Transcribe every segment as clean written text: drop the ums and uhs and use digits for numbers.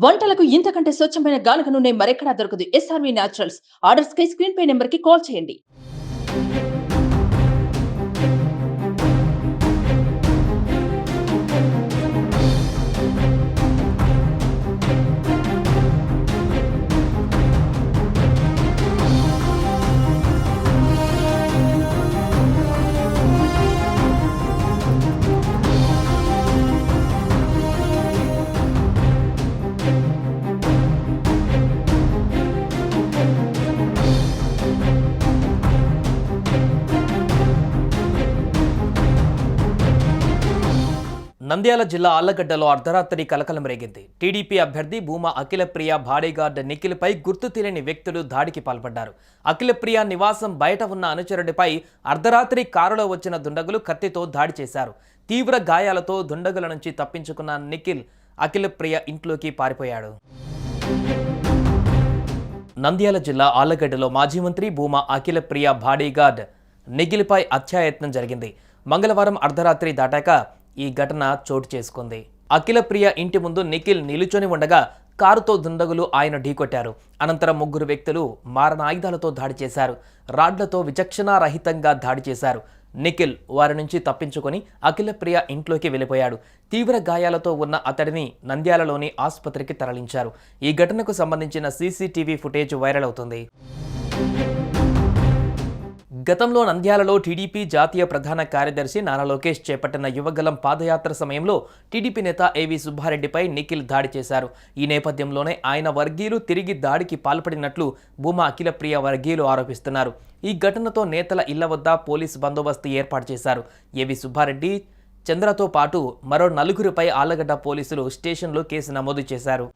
వంటలకు ఇంతకంటే స్వచ్ఛమైన గానుగ నూనె మరెక్కడా దొరకదు. SRV naturals. ఆర్డర్స్ కై స్క్రీన్ పై నెంబర్ కి కాల్ చేయండి. నంద్యాల జిల్లా ఆళ్లగడ్డలో అర్ధరాత్రి కలకలం రేగింది. టీడీపీ అభ్యర్థి భూమా అఖిలప్రియ బాడీగార్డ్ నిఖిల్పై గుర్తు తెలియని వ్యక్తులు దాడికి పాల్పడ్డారు. అఖిలప్రియ నివాసం బయట ఉన్న అనుచరుడిపై అర్ధరాత్రి కారులో వచ్చిన దుండగులు కత్తితో దాడి చేశారు. తీవ్ర గాయాలతో దుండగుల నుంచి తప్పించుకున్న నిఖిల్ అఖిలప్రియ ఇంట్లోకి పారిపోయాడు. నంద్యాల జిల్లా ఆళ్లగడ్డలో మాజీ మంత్రి భూమా అఖిలప్రియ బాడీగార్డ్ నిఖిల్పై హత్యాయత్నం జరిగింది. మంగళవారం అర్ధరాత్రి దాటాక ఈ ఘటన చోటు చేసుకుంది. అఖిలప్రియ ఇంటి ముందు నిఖిల్ నిలుచొని ఉండగా కారుతో దుండగులు ఆయన ఢీకొట్టారు. అనంతరం ముగ్గురు వ్యక్తులు మారణాయుధాలతో దాడి చేశారు. రాడ్లతో విచక్షణారహితంగా దాడి చేశారు. నిఖిల్ వారి నుంచి తప్పించుకొని అఖిలప్రియ ఇంట్లోకి వెళ్ళిపోయాడు. తీవ్ర గాయాలతో ఉన్న అతడిని నంద్యాలలోని ఆసుపత్రికి తరలించారు. ఈ ఘటనకు సంబంధించిన సీసీటీవీ ఫుటేజ్ వైరల్ అవుతుంది. గతంలో నంద్యాలలో టీడీపీ జాతీయ ప్రధాన కార్యదర్శి నారా లోకేష్ చేపట్టిన యువగలం పాదయాత్ర సమయంలో టీడీపీ నేత ఏవి సుబ్బారెడ్డిపై నిఖిల్ దాడి చేశారు. ఈ నేపథ్యంలోనే ఆయన వర్గీయులు తిరిగి దాడికి పాల్పడినట్లు భూమా అఖిలప్రియ వర్గీయులు ఆరోపిస్తున్నారు. ఈ ఘటనతో నేతల ఇళ్ల వద్ద పోలీసు బందోబస్తు ఏర్పాటు చేశారు. ఏవి సుబ్బారెడ్డి, చంద్రతో పాటు మరో నలుగురిపై ఆళ్లగడ్డ పోలీసులు స్టేషన్లో కేసు నమోదు చేశారు.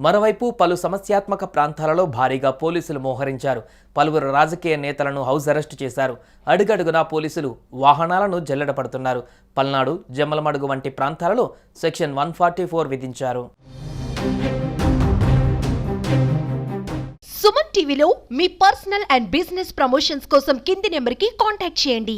మరోవైపు పలు సమస్యాత్మక ప్రాంతాలలో భారీగా పోలీసులు మోహరించారు. పలువురు రాజకీయ నేతలను హౌస్ అరెస్టు చేశారు. అడుగడుగునా పోలీసులు వాహనాలను జల్లెడపడుతున్నారు. పల్నాడు, జమ్మలమడుగు వంటి ప్రాంతాలలో సెక్షన్ 144 విధించారు. సుమన్ టీవీలో మీ పర్సనల్ అండ్ బిజినెస్ ప్రమోషన్స్ కోసం కింది నెంబర్కి కాంటాక్ట్ చేయండి.